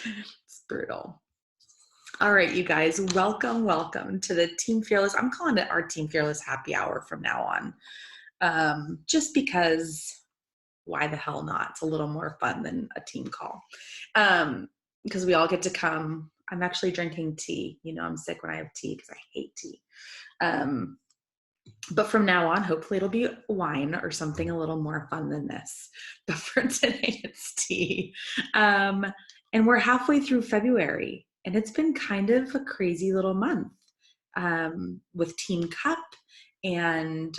It's brutal. All right, you guys, welcome to the Team Fearless. I'm calling it our Team Fearless happy hour from now on. Just because why the hell not? It's a little more fun than a team call. Because we all get to come. I'm actually drinking tea. You know, I'm sick when I have tea because I hate tea. But from now on, hopefully it'll be wine or something a little more fun than this. But for today, it's tea. And we're halfway through February, and it's been kind of a crazy little month with Team Cup. And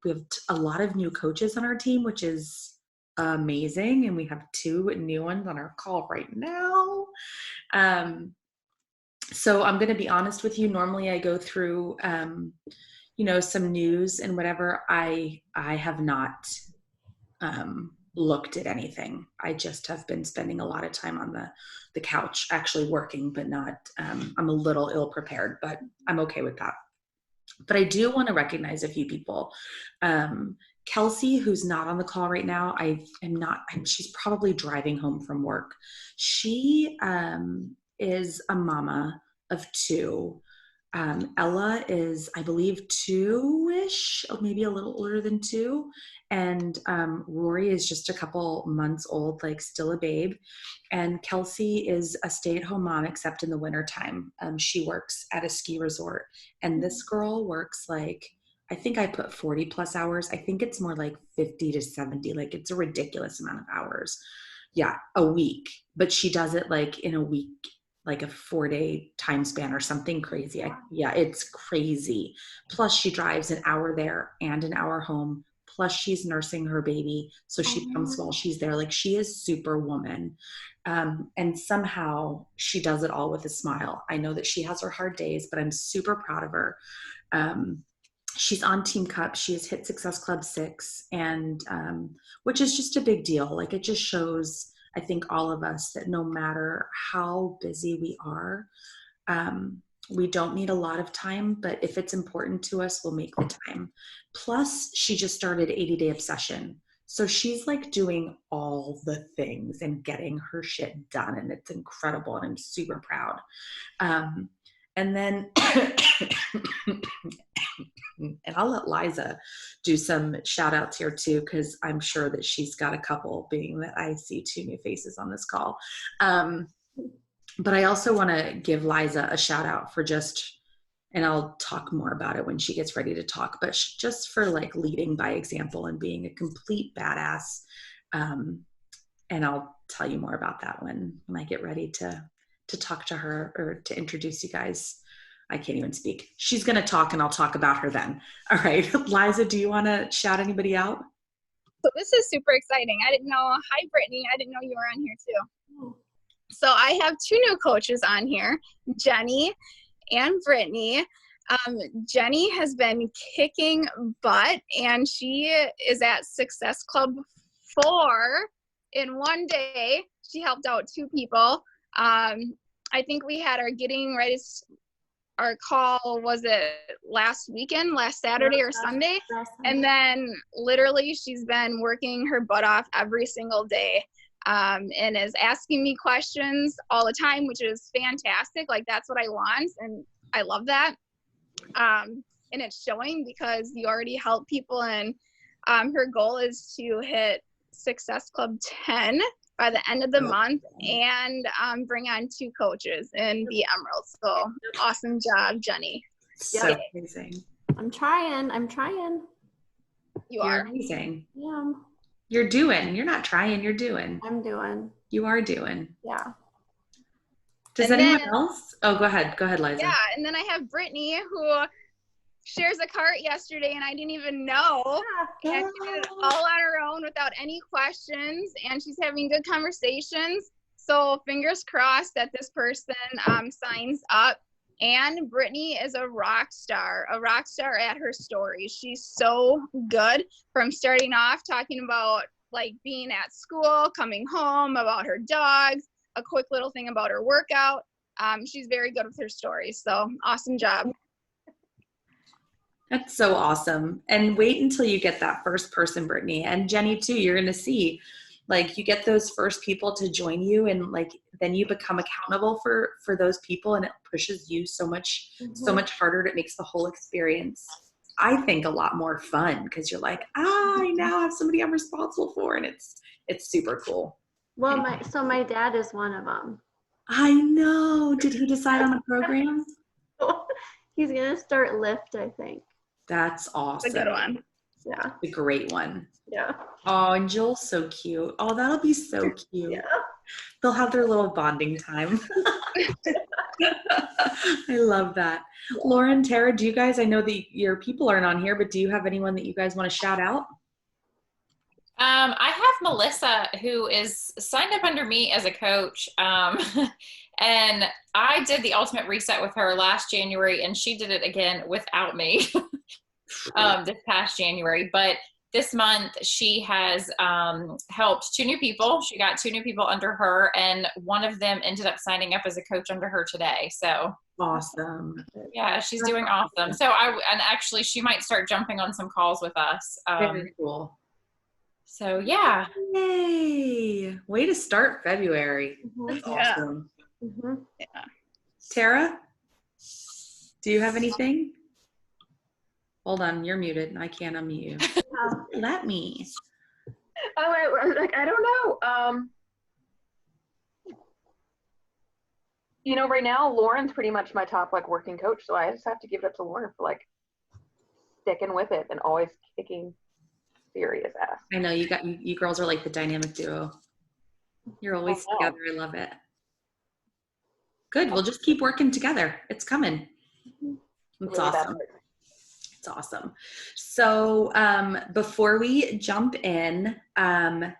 we have a lot of new coaches on our team, which is amazing. And we have 2 new ones on our call right now. So I'm going to be honest with you. Normally I go through, some news and whatever. I have not looked at anything. I just have been spending a lot of time on the couch, actually working, but not, I'm a little ill prepared, but I'm okay with that. But I do want to recognize a few people. Kelsey, who's not on the call right now, she's probably driving home from work. She is a mama of 2. Ella is, I believe, 2-ish, maybe a little older than 2. And Rory is just a couple months old, like still a babe. And Kelsey is a stay-at-home mom, except in the wintertime. She works at a ski resort. And this girl works I think I put 40 plus hours. I think it's more like 50 to 70. Like it's a ridiculous amount of hours. Yeah, a week. But she does it in a week, like a 4-day time span or something crazy. It's crazy. Plus she drives an hour there and an hour home. Plus she's nursing her baby. So she comes while she's there. Like she is superwoman. And somehow she does it all with a smile. I know that she has her hard days, but I'm super proud of her. She's on Team Cup. She has hit Success Club 6, and which is just a big deal. Like it just shows, I think, all of us that no matter how busy we are, we don't need a lot of time, but if it's important to us, we'll make the time. Plus, she just started 80-Day Obsession. So she's doing all the things and getting her shit done, and it's incredible, and I'm super proud. And then, and I'll let Liza do some shout outs here too, because I'm sure that she's got a couple, being that I see 2 new faces on this call. But I also want to give Liza a shout out for and I'll talk more about it when she gets ready to talk, but just for leading by example and being a complete badass. And I'll tell you more about that when I get ready to talk to her or to introduce you guys. I can't even speak. She's going to talk and I'll talk about her then. All right. Liza, do you want to shout anybody out? So this is super exciting. I didn't know. Hi, Brittany. I didn't know you were on here too. So I have 2 new coaches on here, Jenny and Brittany. Jenny has been kicking butt, and she is at Success Club 4 in one day. She helped out 2 people. I think we had our call, was it last Saturday or Sunday? And then literally she's been working her butt off every single day. And is asking me questions all the time, which is fantastic. That's what I want, and I love that. And it's showing because you already help people, and her goal is to hit Success Club 10 by the end of the month, and bring on 2 coaches and be Emeralds. So awesome job, Jenny. So amazing. I'm trying. You're are amazing. Yeah. You're doing. You're not trying. You're doing. I'm doing. You are doing. Yeah. Does anyone else? Oh, go ahead. Go ahead, Liza. Yeah, and then I have Brittany, who shares a cart yesterday, and I didn't even know. And she did it all on her own without any questions, and she's having good conversations. So fingers crossed that this person signs up. And Brittany is a rock star at her stories. She's so good, from starting off talking about being at school, coming home, about her dogs, a quick little thing about her workout. She's very good with her stories. So awesome job. That's so awesome. And wait until you get that first person, Brittany, and Jenny too. You're going to see Like you get those first people to join you, and like then you become accountable for those people, and it pushes you so much harder. It makes the whole experience, I think, a lot more fun because you're like, I now have somebody I'm responsible for, and it's super cool. Well, my dad is one of them. I know. Did he decide on a program? He's gonna start Lyft, I think. That's awesome. It's a good one. Yeah. A great one. Yeah. Oh, and Joel's so cute. Oh, that'll be so cute. Yeah. They'll have their little bonding time. I love that. Lauren, Tara, do you guys, I know that your people aren't on here, but do you have anyone that you guys want to shout out? I have Melissa, who is signed up under me as a coach. And I did the Ultimate Reset with her last January, and she did it again without me this past January. But this month, she has helped 2 new people. She got 2 new people under her, and one of them ended up signing up as a coach under her today. So awesome. Yeah, she's doing awesome. So and actually, she might start jumping on some calls with us. Very cool. So yeah. Yay! Way to start February. That's awesome. Yeah. Tara, do you have anything? Hold on, you're muted. I can't unmute you. Let me. Oh, I don't know. You know, right now Lauren's pretty much my top like working coach, so I just have to give it up to Lauren for like sticking with it and always kicking serious ass. I know you girls are like the dynamic duo. You're always together. I love it. Good. We'll just keep working together. It's coming. It's awesome. It's awesome. So before we jump in,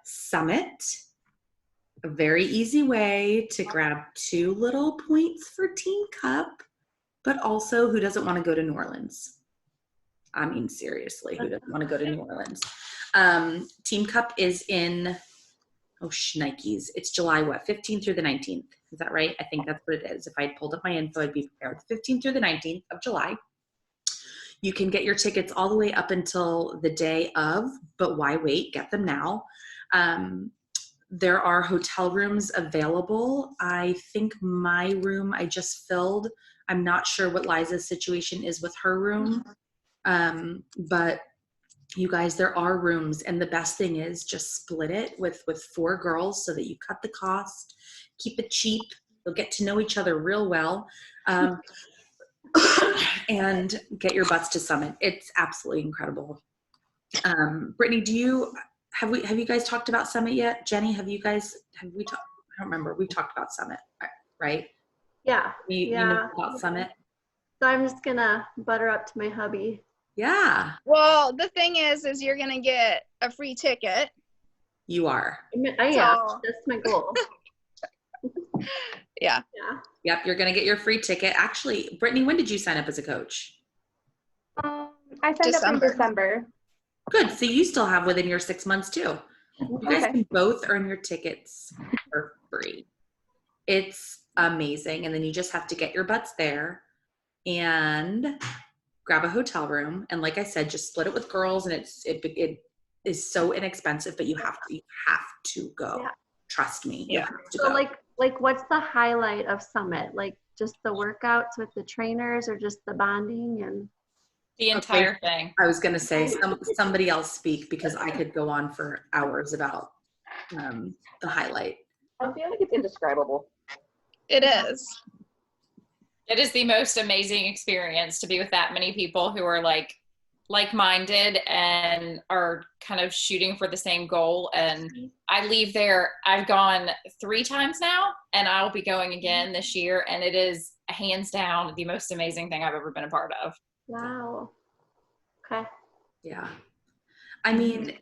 Summit, a very easy way to grab 2 little points for Team Cup, but also who doesn't want to go to New Orleans? I mean, seriously, who doesn't want to go to New Orleans? Team Cup is in, shnikes. It's July, 15th through the 19th. Is that right? I think that's what it is. If I had pulled up my info, I'd be prepared. 15th through the 19th of July. You can get your tickets all the way up until the day of, but why wait? Get them now. There are hotel rooms available. I think my room I just filled. I'm not sure what Liza's situation is with her room. But you guys, there are rooms, and the best thing is just split it with 4 girls so that you cut the cost, keep it cheap. You'll get to know each other real well. And get your butts to Summit. It's absolutely incredible. Brittany, have you guys talked about Summit yet? Jenny, have we talked? I don't remember. We've talked about Summit, right? Yeah. You know about Summit? So I'm just gonna butter up to my hubby. Yeah. Well, the thing is you're gonna get a free ticket. You are. Yeah, that's my goal. Yeah. Yep, you're going to get your free ticket. Actually, Brittany, when did you sign up as a coach? I signed up in December. Good. So you still have within your 6 months too. You guys can both earn your tickets for free. It's amazing. And then you just have to get your butts there and grab a hotel room. And like I said, just split it with girls, and it is so inexpensive, but you have to go. Yeah. Trust me. Yeah. So go. Like what's the highlight of Summit? Like just the workouts with the trainers, or just the bonding and the entire thing? I was going to say somebody else speak, because I could go on for hours about the highlight. I feel like it's indescribable. It is. It is the most amazing experience to be with that many people who are like-minded and are kind of shooting for the same goal. And I leave there, I've gone 3 times now, and I'll be going again this year. And it is hands down the most amazing thing I've ever been a part of. Wow. Okay. Yeah. I mean,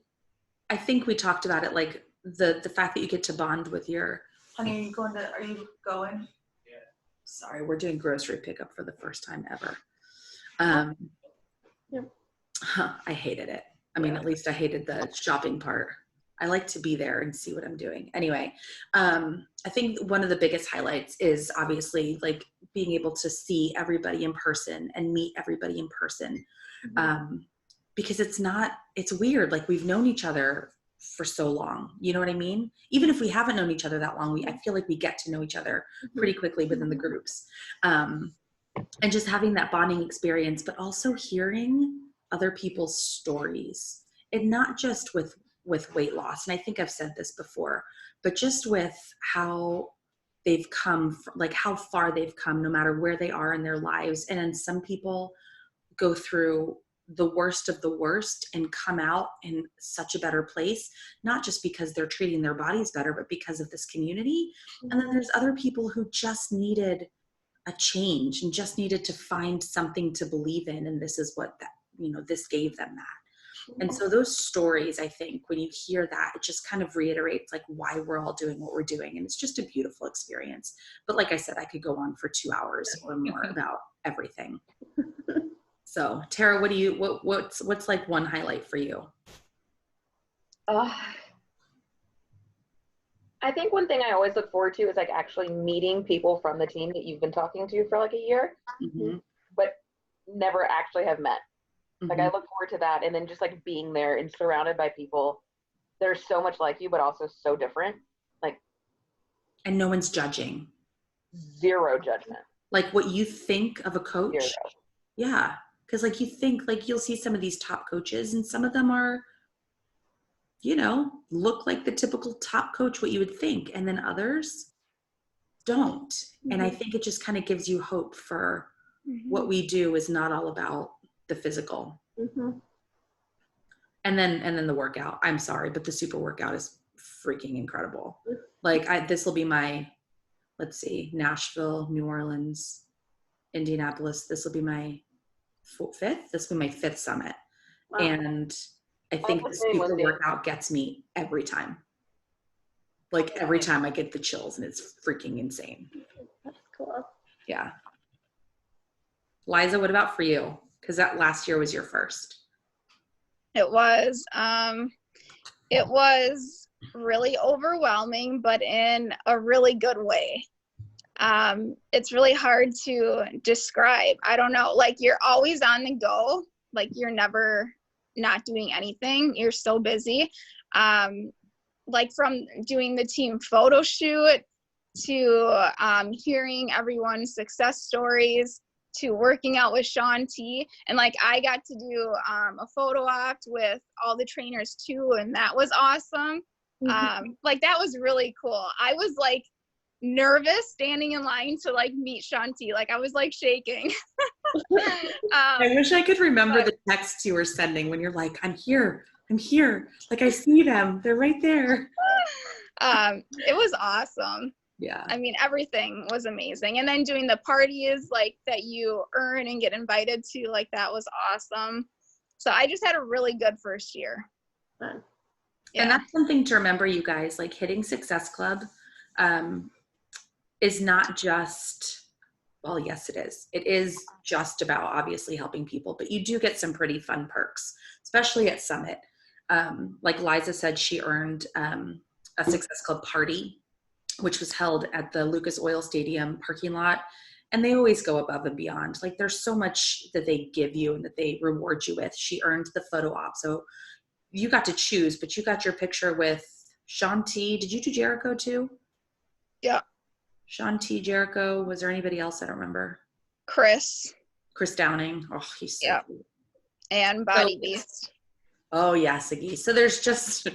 I think we talked about it, like the fact that you get to bond with your, honey, are you going? Yeah. Sorry, we're doing grocery pickup for the first time ever. Yep. I hated it. I mean, at least I hated the shopping part. I like to be there and see what I'm doing. Anyway, I think one of the biggest highlights is obviously like being able to see everybody in person and meet everybody in person. Because it's weird. Like we've known each other for so long. You know what I mean? Even if we haven't known each other that long, I feel like we get to know each other pretty quickly within the groups. And just having that bonding experience, but also hearing other people's stories, and not just with weight loss. And I think I've said this before, but just with how they've come, like how far they've come, no matter where they are in their lives. And then some people go through the worst of the worst and come out in such a better place, not just because they're treating their bodies better, but because of this community. And then there's other people who just needed a change and just needed to find something to believe in. And this is what that, this gave them that. And so those stories, I think when you hear that, it just kind of reiterates like why we're all doing what we're doing. And it's just a beautiful experience. But like I said, I could go on for 2 hours or more about everything. So Tara, what's like one highlight for you? I think one thing I always look forward to is like actually meeting people from the team that you've been talking to for like a year, but never actually have met. Like I look forward to that, and then just like being there and surrounded by people that are so much like you, but also so different. Like, and no one's judging. Zero judgment. Like what you think of a coach. Zero. Yeah. Because like you think, like you'll see some of these top coaches and some of them are, look like the typical top coach, what you would think. And then others don't. And I think it just kind of gives you hope for what we do is not all about the physical. And then the workout. I'm sorry, but the super workout is freaking incredible. Like this will be my, let's see, Nashville, New Orleans, Indianapolis. This will be my fifth. This will be my fifth summit. Wow. And I think the super workout gets me every time. Like every time I get the chills, and it's freaking insane. That's cool. Yeah. Liza, what about for you? Because that last year was your first. It was really overwhelming, but in a really good way. It's really hard to describe. I don't know, like you're always on the go, like you're never not doing anything. You're so busy. Like from doing the team photo shoot to hearing everyone's success stories to working out with Shaun T. And like I got to do a photo op with all the trainers too, and that was awesome. Like that was really cool. I was like nervous standing in line to like meet Shaun T. Like I was like shaking. I wish I could remember the texts you were sending when you're like, I'm here. Like I see them. They're right there. It was awesome. Yeah. I mean, everything was amazing. And then doing the parties like that you earn and get invited to, like that was awesome. So I just had a really good first year. Yeah. And that's something to remember, you guys, like hitting Success Club is not just, well, yes, it is. It is just about obviously helping people, but you do get some pretty fun perks, especially at Summit. Like Liza said, she earned a Success Club party, which was held at the Lucas Oil Stadium parking lot. And they always go above and beyond. Like there's so much that they give you and that they reward you with. She earned the photo op. So you got to choose, but you got your picture with Shaun T. Did you do Jericho too? Yeah. Shaun T, Jericho. Was there anybody else? I don't remember. Chris Downing. Oh, he's so cool. And Body Beast. Oh yeah, Siggy. So there's just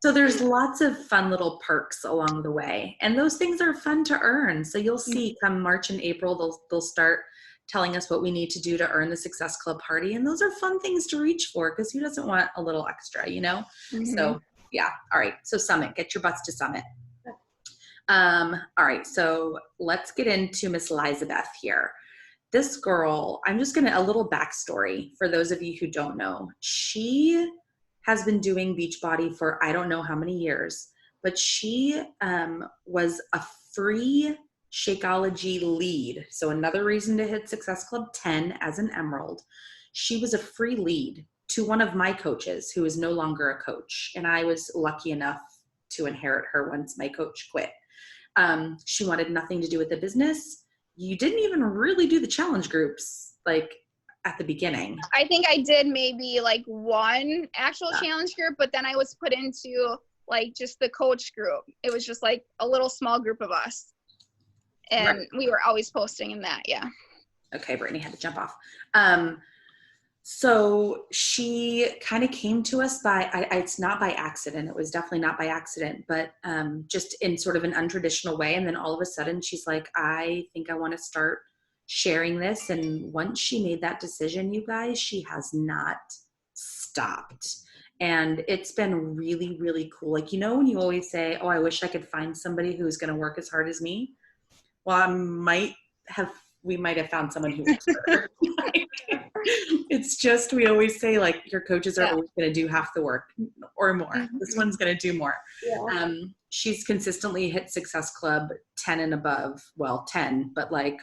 so there's lots of fun little perks along the way, and those things are fun to earn. So you'll see come March and April, they'll start telling us what we need to do to earn the Success Club party, and those are fun things to reach for because who doesn't want a little extra, So yeah, all right. So Summit, get your butts to Summit. All right, so let's get into Miss Lizabeth here. This girl, I'm just gonna, a little backstory for those of you who don't know. She has been doing Beachbody for I don't know how many years, but she was a free Shakeology lead. So another reason to hit Success Club 10 as an Emerald. She was a free lead to one of my coaches who is no longer a coach. And I was lucky enough to inherit her once my coach quit. She wanted nothing to do with the business. You didn't even really do the challenge groups. Like at the beginning. I think I did maybe like one actual challenge group, but then I was put into like just the coach group. It was just like a little small group of us. And we were always posting in that. Yeah. Okay. Brittany had to jump off. So she kind of came to us it's not by accident. It was definitely not by accident, but just in sort of an untraditional way. And then all of a sudden she's like, I think I want to start sharing this. And once she made that decision, you guys, she has not stopped. And it's been really, really cool. Like, you know, when you always say, oh, I wish I could find somebody who's going to work as hard as me. Well, we might have found someone who works harder. It's just, we always say like your coaches are always going to do half the work or more. Mm-hmm. This one's going to do more. Yeah. She's consistently hit Success Club 10 and above. Well, 10, but like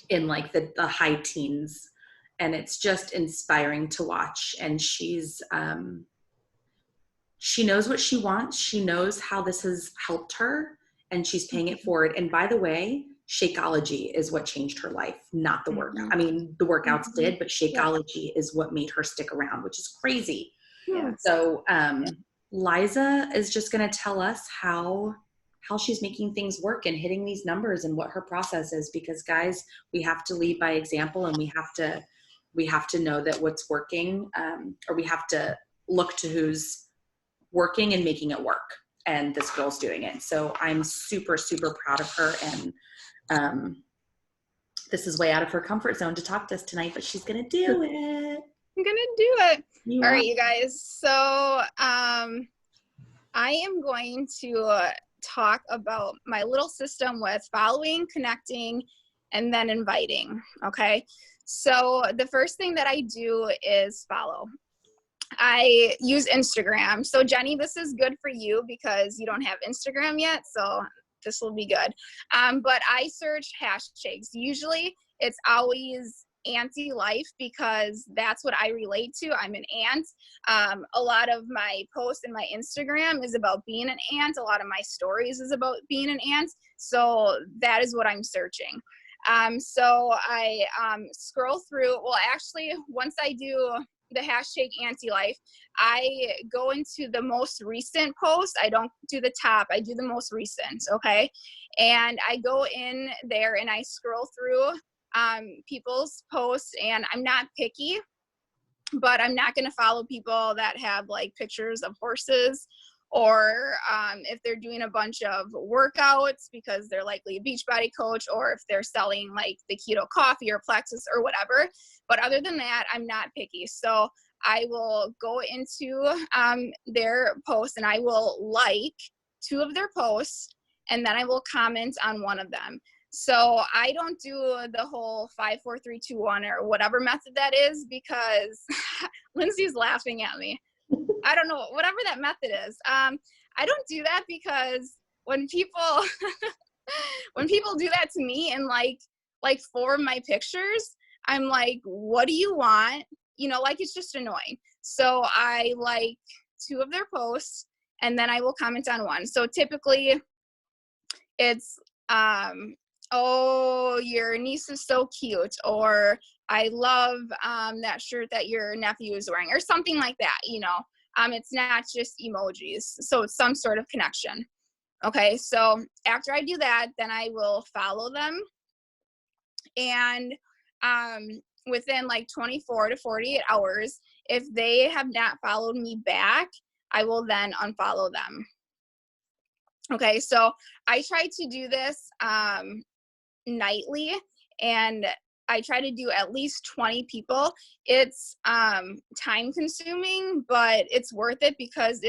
in like the high teens. And it's just inspiring to watch. And she's, she knows what she wants. She knows how this has helped her and she's paying it forward. And by the way, Shakeology is what changed her life, not the workout. I mean, the workouts did, but Shakeology is what made her stick around, which is crazy. Yeah. So Liza is just going to tell us how she's making things work and hitting these numbers and what her process is, because guys, we have to lead by example and we have to know that what's working, or we have to look to who's working and making it work. And this girl's doing it. So I'm super, super proud of her. And this is way out of her comfort zone to talk to us tonight, but she's going to do it. I'm going to do it. All right, you guys. So I am going to talk about my little system with following, connecting, and then inviting. Okay. So the first thing that I do is follow. I use Instagram. So Jenny, this is good for you because you don't have Instagram yet. So this will be good. But I search hashtags. Usually it's always auntie life because that's what I relate to. I'm an aunt. A lot of my posts in my Instagram is about being an aunt. A lot of my stories is about being an aunt. So that is what I'm searching. So I scroll through. Well, actually, once I do the hashtag auntie life, I go into the most recent post. I don't do the top, I do the most recent. Okay. And I go in there and I scroll through people's posts, and I'm not picky, but I'm not going to follow people that have like pictures of horses, or if they're doing a bunch of workouts because they're likely a Beachbody coach, or if they're selling like the keto coffee or Plexus or whatever. But other than that, I'm not picky. So I will go into their posts and I will like 2 of their posts, and then I will comment on one of them. So I don't do the whole 5, 4, 3, 2, 1 or whatever method that is, because Lindsay's laughing at me. I don't know, whatever that method is. I don't do that because when people do that to me and like 4 of my pictures, I'm like, what do you want? You know, like, it's just annoying. So I like 2 of their posts and then I will comment on one. So typically it's, oh, your niece is so cute, or I love that shirt that your nephew is wearing, or something like that, you know. It's not just emojis, so it's some sort of connection. Okay, so after I do that, then I will follow them, and within like 24 to 48 hours, if they have not followed me back, I will then unfollow them. Okay, so I try to do this nightly, and I try to do at least 20 people. It's time consuming, but it's worth it because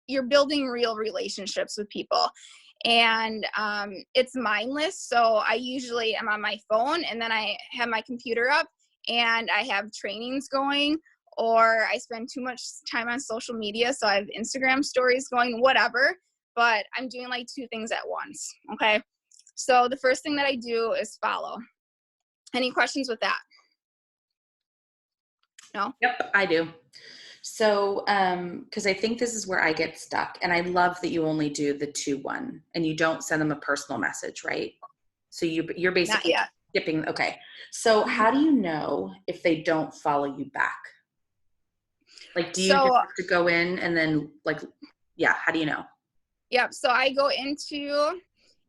you're building real relationships with people. And it's mindless. So I usually am on my phone and then I have my computer up and I have trainings going, or I spend too much time on social media. So I have Instagram stories going, whatever, but I'm doing like 2 things at once. Okay. So the first thing that I do is follow. Any questions with that? No? Yep, I do. So, because I think this is where I get stuck, and I love that you only do the 2-1 and you don't send them a personal message, right? So you're basically skipping. Okay. So how do you know if they don't follow you back? Like, do you just So, have to go in and then like, yeah, how do you know? yep. So I go into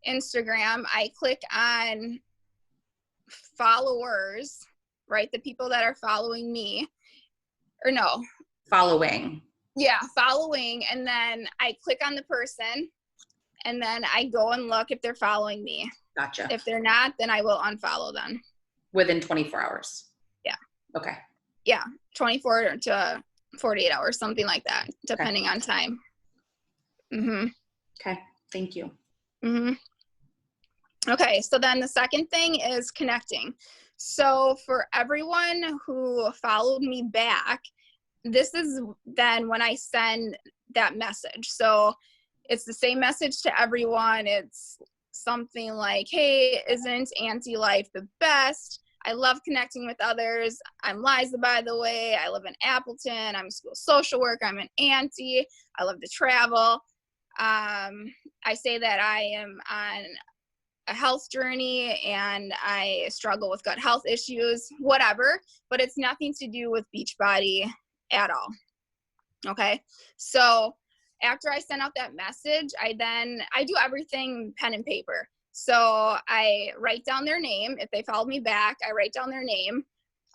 Instagram, I click on followers, right? The people that are following me, or no, Following. yeah, following. And then I click on the person and then I go and look if they're following me. Gotcha. If they're not, then I will unfollow them. Within 24 hours. Yeah. Okay. Yeah. 24 to 48 hours, something like that, depending on time. Mm-hmm. Okay. Thank you. Mm-hmm. Okay, so then the second thing is connecting. So for everyone who followed me back, this is then when I send that message. So it's the same message to everyone. It's something like, hey, isn't Auntie Life the best? I love connecting with others. I'm Liza, by the way. I live in Appleton. I'm a school social worker. I'm an auntie. I love to travel. I say that I am on a health journey and I struggle with gut health issues, whatever, but it's nothing to do with Beachbody at all. Okay. So after I send out that message, I do everything pen and paper. So I write down their name. If they follow me back, I write down their name.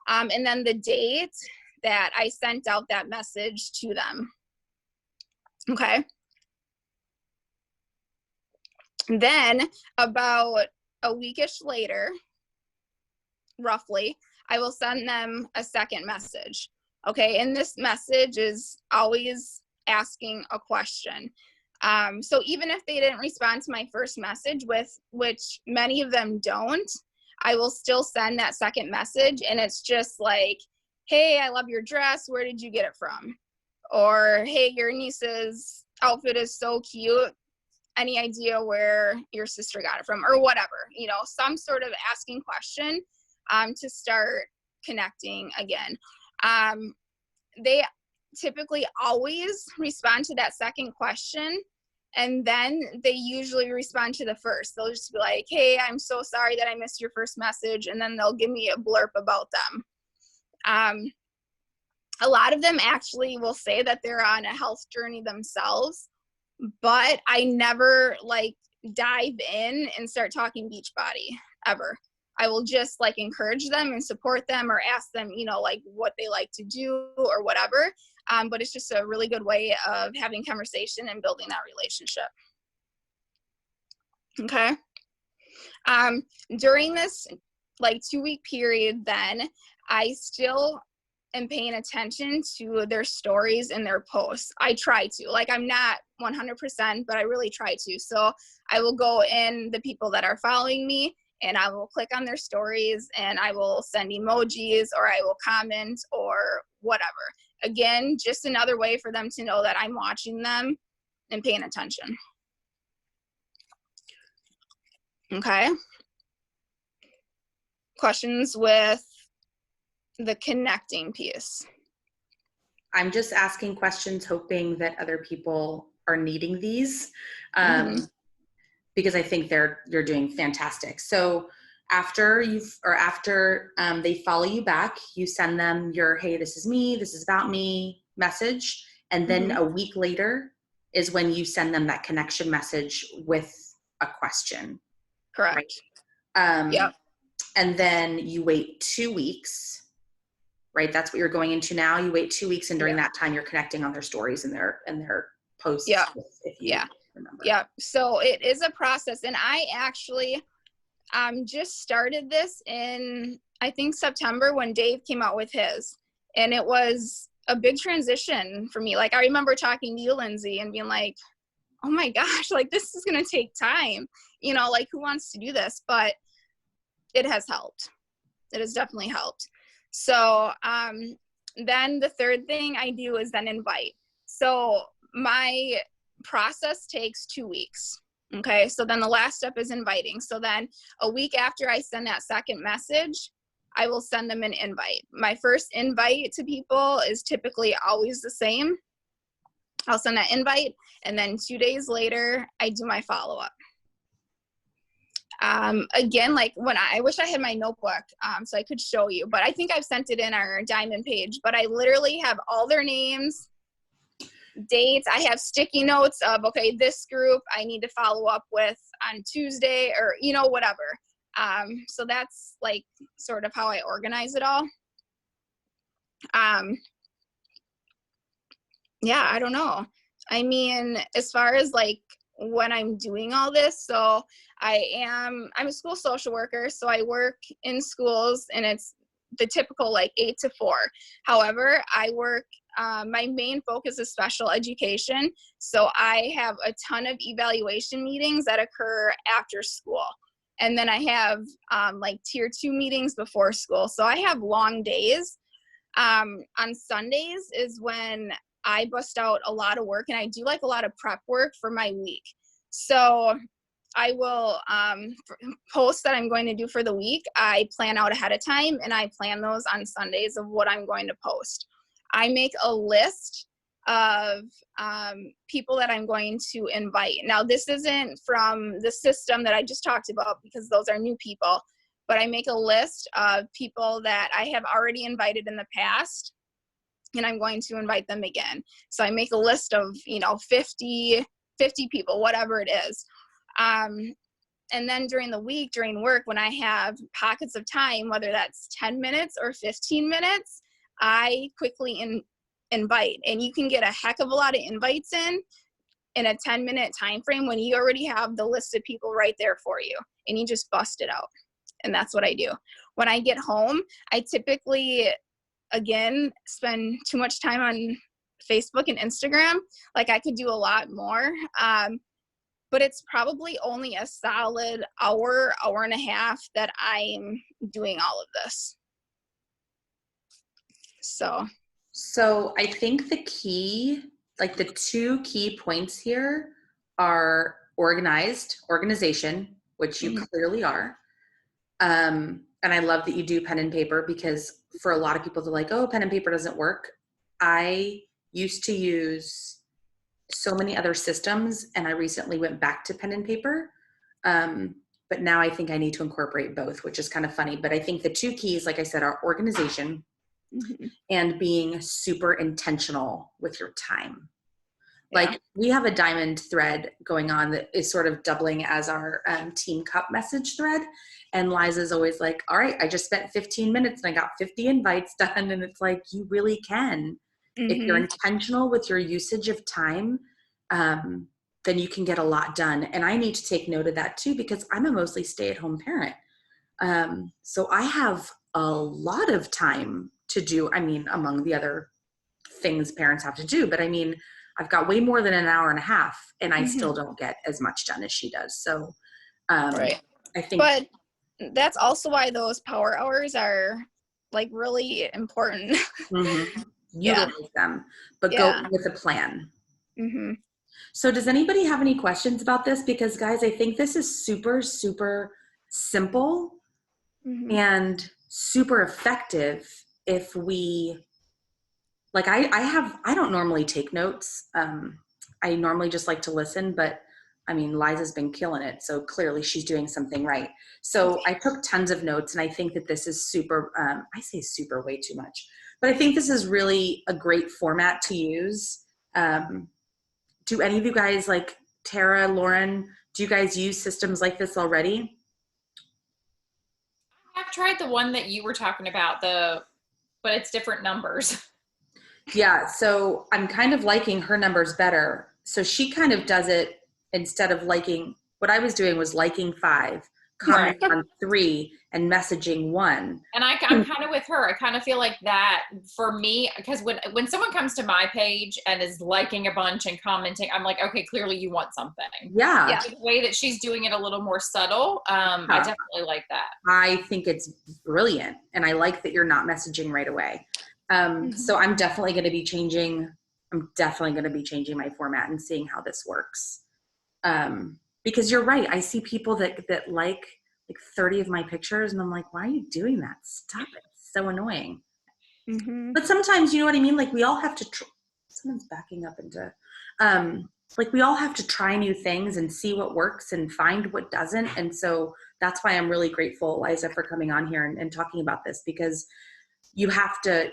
And then the date that I sent out that message to them. Okay. Then about a weekish later, roughly, I will send them a second message. Okay, and this message is always asking a question. So even if they didn't respond to my first message, which many of them don't, I will still send that second message, and it's just like, hey, I love your dress. Where did you get it from? Or, hey, your niece's outfit is so cute. Any idea where your sister got it from, or whatever, some sort of asking question to start connecting again. They typically always respond to that second question, and then they usually respond to the first. They'll just be like, hey, I'm so sorry that I missed your first message, and then they'll give me a blurb about them. A lot of them actually will say that they're on a health journey themselves, but I never dive in and start talking Beachbody ever. I will just encourage them and support them or ask them, what they like to do or whatever. But it's just a really good way of having conversation and building that relationship. Okay. During this 2-week period, then I still am paying attention to their stories and their posts. I try to. I'm not 100%, but I really try to. So I will go in the people that are following me, and I will click on their stories, and I will send emojis, or I will comment, or whatever. Again, just another way for them to know that I'm watching them and paying attention. Okay. Questions with the connecting piece? I'm just asking questions, hoping that other people are needing these, because I think you're doing fantastic. So after they follow you back, you send them your, hey, this is me, this is about me message. And then a week later is when you send them that connection message with a question. Correct. Right? Yep. And then you wait 2 weeks, right? That's what you're going into now. You wait 2 weeks, and during that time, you're connecting on their stories and their posts. Yeah. If you remember. Yeah. So it is a process, and I actually just started this in, I think, September, when Dave came out with his, and it was a big transition for me. I remember talking to you, Lindsay, and being like, oh my gosh, this is going to take time, who wants to do this? But it has helped. It has definitely helped. So then the third thing I do is then invite. So my process takes 2 weeks. Okay. So then the last step is inviting. So then a week after I send that second message, I will send them an invite. My first invite to people is typically always the same. I'll send that invite, and then 2 days later, I do my follow-up. Again, like when I wish I had my notebook so I could show you, but I think I've sent it in our Diamond page, but I literally have all their names, dates. I have sticky notes of, okay, this group I need to follow up with on Tuesday or, you know, whatever. So that's like sort of how I organize it all. Yeah, I don't know. I mean, as far as like when I'm doing all this, so I'm a school social worker, so I work in schools and it's the typical like 8 to 4. However, I work, my main focus is special education. So I have a ton of evaluation meetings that occur after school. And then I have like tier 2 meetings before school. So I have long days. On Sundays is when I bust out a lot of work and I do like a lot of prep work for my week. So I will post that I'm going to do for the week. I plan out ahead of time and I plan those on Sundays of what I'm going to post. I make a list of people that I'm going to invite. Now, this isn't from the system that I just talked about because those are new people, but I make a list of people that I have already invited in the past and I'm going to invite them again. So I make a list of, 50 people, whatever it is. And then during the week, during work, when I have pockets of time, whether that's 10 minutes or 15 minutes, I quickly invite. And you can get a heck of a lot of invites in a 10-minute time frame when you already have the list of people right there for you and you just bust it out. And that's what I do. When I get home, I typically, again, spend too much time on Facebook and Instagram. Like I could do a lot more. But it's probably only a solid hour and a half that I'm doing all of this. So I think the key, like the 2 key points here are organization, which you clearly are. And I love that you do pen and paper because for a lot of people, they're like, oh, pen and paper doesn't work. I used to use so many other systems and I recently went back to pen and paper. But now I think I need to incorporate both, which is kind of funny. But I think the 2 keys, like I said, are organization and being super intentional with your time. Like we have a Diamond thread going on that is sort of doubling as our Team Cup message thread. And Liza's always like, all right, I just spent 15 minutes and I got 50 invites done. And it's like, you really can. If you're intentional with your usage of time, then you can get a lot done. And I need to take note of that too, because I'm a mostly stay-at-home parent. So I have a lot of time to do, among the other things parents have to do, but I've got way more than an hour and a half and I still don't get as much done as she does. So right. I think, but that's also why those power hours are like really important. Utilize them, but go with a plan. So does anybody have any questions about this? Because guys, I think this is super, super simple and super effective if we, like I don't normally take notes. I normally just like to listen, but Liza's been killing it. So clearly she's doing something right. So I took tons of notes and I think that this is super, I say super way too much, but I think this is really a great format to use. Do any of you guys, like Tara, Lauren, do you guys use systems like this already? I've tried the one that you were talking about, but it's different numbers. Yeah, so I'm kind of liking her numbers better. So she kind of does it instead of liking, what I was doing was liking 5, commenting on 3, and messaging 1. And I'm kind of with her. I kind of feel like that for me, because when someone comes to my page and is liking a bunch and commenting, I'm like, okay, clearly you want something. Yeah. The way that she's doing it a little more subtle, I definitely like that. I think it's brilliant. And I like that you're not messaging right away. So I'm definitely going to be changing my format and seeing how this works. Because you're right. I see people that like 30 of my pictures and I'm like, why are you doing that? Stop it. It's so annoying. But sometimes, you know what I mean? Like we all have to, someone's backing up into, like we all have to try new things and see what works and find what doesn't. And so that's why I'm really grateful, Liza, for coming on here and talking about this, because you have to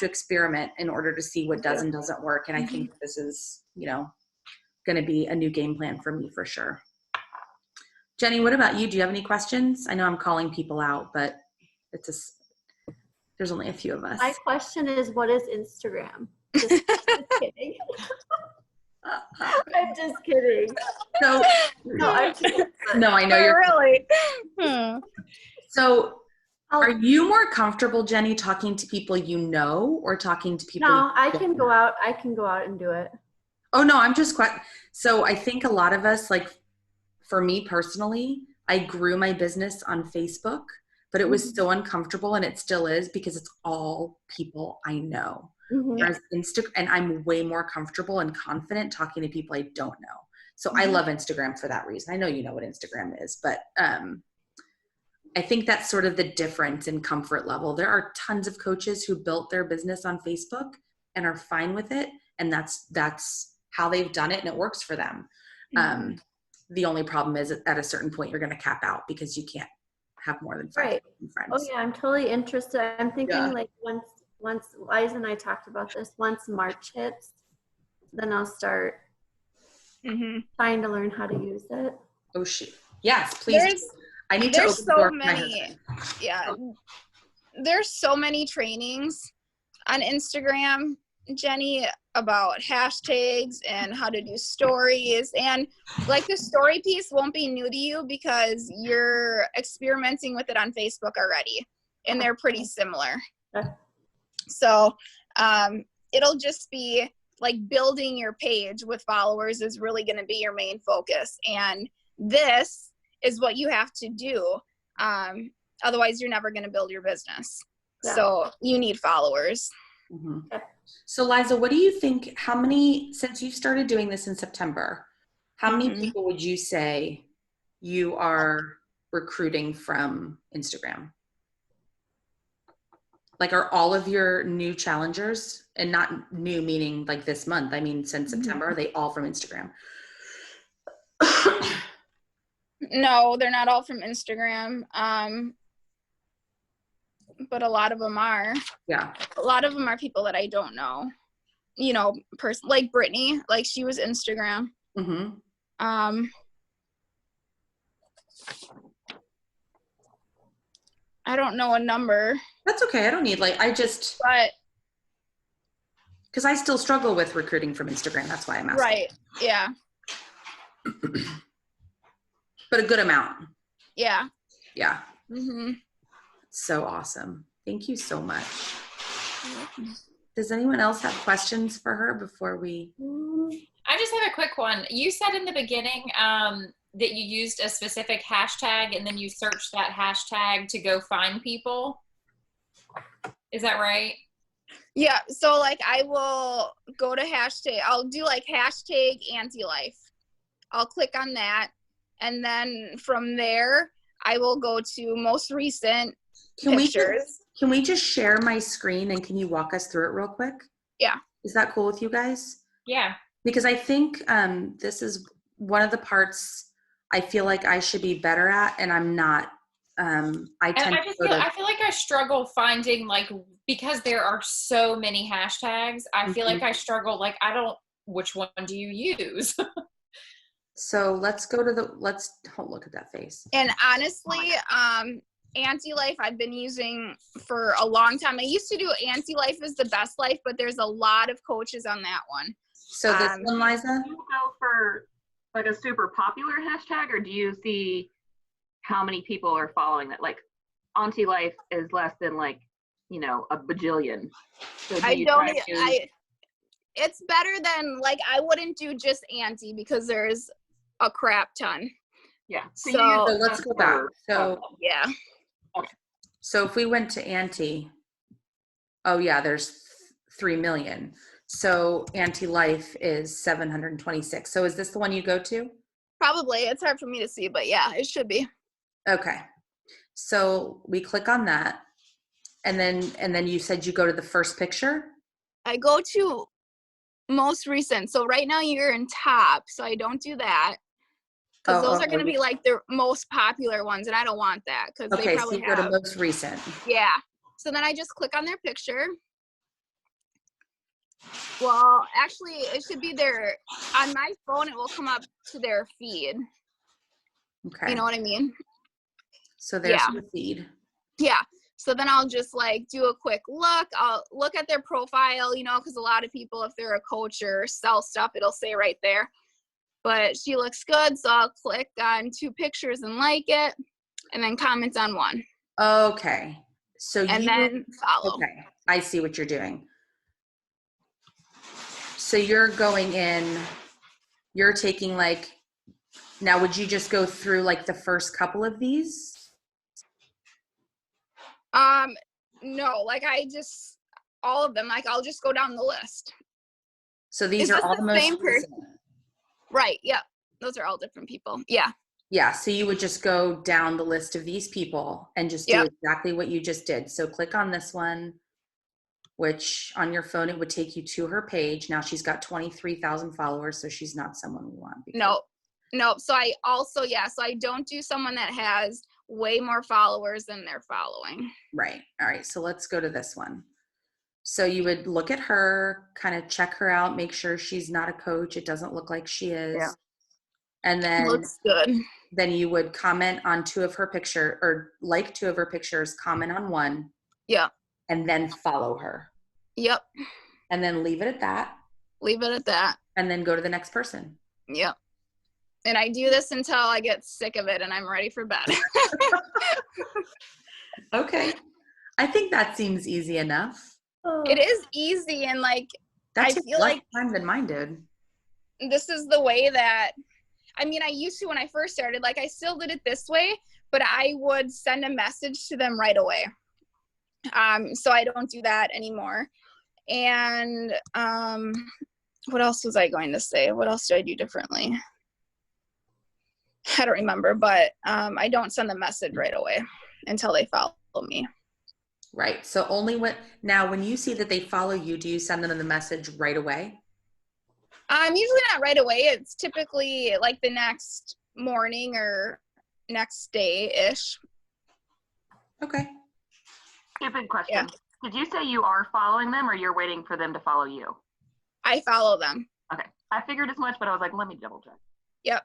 experiment in order to see what does and doesn't work. And I think this is, going to be a new game plan for me for sure. Jenny, what about you? Do you have any questions? I know I'm calling people out, but there's only a few of us. My question is, what is Instagram? Just kidding. I'm just kidding. So, no, I know you're really. So, are you more comfortable, Jenny, talking to people or talking to people? No, I can go out and do it. Oh no, I'm just quite. So I think a lot of us, like for me personally, I grew my business on Facebook, but it was so uncomfortable, and it still is, because it's all people I know. Whereas and I'm way more comfortable and confident talking to people I don't know. So I love Instagram for that reason. I know you know what Instagram is, but I think that's sort of the difference in comfort level. There are tons of coaches who built their business on Facebook and are fine with it, and that's how they've done it, and it works for them. The only problem is at a certain point you're going to cap out because you can't have more than 5 friends. Oh yeah, I'm totally interested. I'm thinking like once Liza and I talked about this, once March hits, then I'll start trying to learn how to use it. Oh shoot. Yes, please. I need to open the door for my husband. Yeah. There's so many trainings on Instagram, Jenny, about hashtags and how to do stories. And like the story piece won't be new to you because you're experimenting with it on Facebook already, and they're pretty similar. So it'll just be like building your page with followers is really going to be your main focus. And this is what you have to do. Otherwise, you're never going to build your business. Yeah. So you need followers. So Liza, what do you think, since you started doing this in September, how many people would you say you are recruiting from Instagram? Like, are all of your new challengers, and not new meaning like this month, I mean since September, are they all from Instagram? No, they're not all from Instagram. But a lot of them are. Yeah. A lot of them are people that I don't know. Like Brittany, like she was Instagram. I don't know a number. That's okay. I don't need because I still struggle with recruiting from Instagram. That's why I'm asking. Right. Yeah. But a good amount. Yeah. Yeah. So awesome. Thank you so much. Does anyone else have questions for her before we? I just have a quick one. You said in the beginning that you used a specific hashtag and then you searched that hashtag to go find people. Is that right? Yeah. So like I will go to I'll do like hashtag anti-life. I'll click on that. And then from there, I will go to most recent pictures. Can we just share my screen and can you walk us through it real quick? Yeah. Is that cool with you guys? Yeah. Because I think this is one of the parts I feel like I should be better at, and I'm not. I feel like I struggle finding, like, because there are so many hashtags, I feel like I struggle, like, which one do you use? So let's go to don't look at that face. And honestly, Anti-Life I've been using for a long time. I used to do Anti-Life is the best life, but there's a lot of coaches on that one. So this one, Liza? Do you go for like a super popular hashtag, or do you see how many people are following that? Like Anti-Life is less than like, a bajillion. So it's better than, like, I wouldn't do just anti because there's a crap ton. Yeah. So let's go back. So yeah. Okay. So if we went to anti, there's 3 million. So Anti-Life is 726. So is this the one you go to? Probably. It's hard for me to see, but yeah, it should be. Okay. So we click on that. And then you said you go to the first picture? I go to Most recent. So right now you're in top, so I don't do that. Because those are going to be like the most popular ones, and I don't want that because they probably so you go to most recent. Yeah. So then I just click on their picture. Well, actually, it should be their, on my phone, it will come up to their feed. Okay. You know what I mean? So there's the feed. Yeah. So then I'll just like do a quick look. I'll look at their profile, you know, because a lot of people, if they're a coach or sell stuff, it'll say right there. But she looks good, so I'll click on 2 pictures and like it, and then comment on 1. Okay. So then follow. Okay. I see what you're doing. So you're going in, you're taking like, now would you just go through like the first couple of these? No, like all of them, like I'll just go down the list. So these are all the same person. Right. Yep. Those are all different people. Yeah. Yeah. So you would just go down the list of these people and just do exactly what you just did. So click on this one, which on your phone, it would take you to her page. Now she's got 23,000 followers. So she's not someone we want. No. So I also, so I don't do someone that has way more followers than they're following. Right. All right. So let's go to this one. So you would look at her, kind of check her out, make sure she's not a coach. It doesn't look like she is. Yeah. And then looks good. Then you would comment on 2 of her picture or like 2 of her pictures, comment on 1. Yeah. And then follow her. Yep. And then leave it at that. And then go to the next person. Yep. And I do this until I get sick of it and I'm ready for bed. Okay. I think that seems easy enough. It is easy, and like I feel like time than mine did. This is the way that, I mean, I used to when I first started, like I still did it this way, but I would send a message to them right away. So I don't do that anymore. And what else was I going to say? What else do I do differently? I don't remember, but I don't send a message right away until they follow me. Right. So only when you see that they follow you, do you send them the message right away? Usually not right away. It's typically like the next morning or next day-ish. Okay. Stupid question. Yeah. Did you say you are following them or you're waiting for them to follow you? I follow them. Okay. I figured as much, but I was like, let me double check. Yep.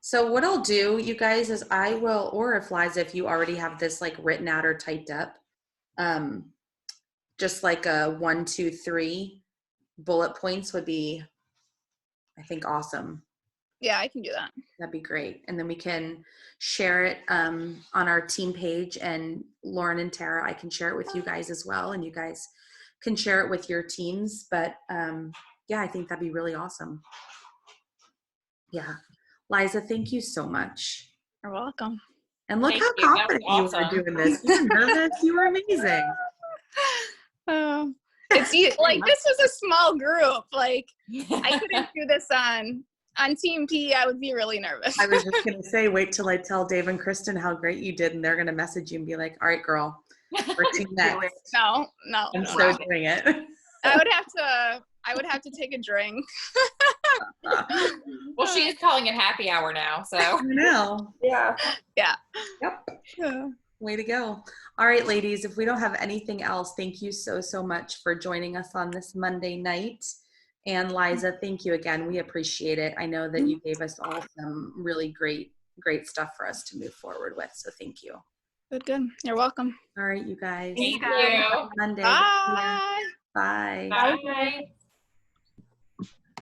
So what I'll do, you guys, is I will, or if Liza, if you already have this like written out or typed up, just like a 1, 2, 3 bullet points would be, I think, awesome. Yeah, I can do that. That'd be great. And then we can share it on our team page, and Lauren and Tara, I can share it with you guys as well. And you guys can share it with your teams. But yeah, I think that'd be really awesome. Yeah. Liza, thank you so much. You're welcome. And look how confident you were doing this. You were nervous. You were amazing. It's like, this was a small group. Like, I couldn't do this on Team P. I would be really nervous. I was just going to say, wait till I tell Dave and Kristen how great you did, and they're going to message you and be like, all right, girl, we're team next. No. I'm so doing it. I would have to take a drink. Well, she is calling it happy hour now, so. I know. Yeah. Yep. Yeah. Way to go. All right, ladies, if we don't have anything else, thank you so much for joining us on this Monday night. And Liza, thank you again. We appreciate it. I know that you gave us all some really great stuff for us to move forward with. So thank you. Good. You're welcome. All right, you guys. Thank you. Monday. Bye. Bye. Bye.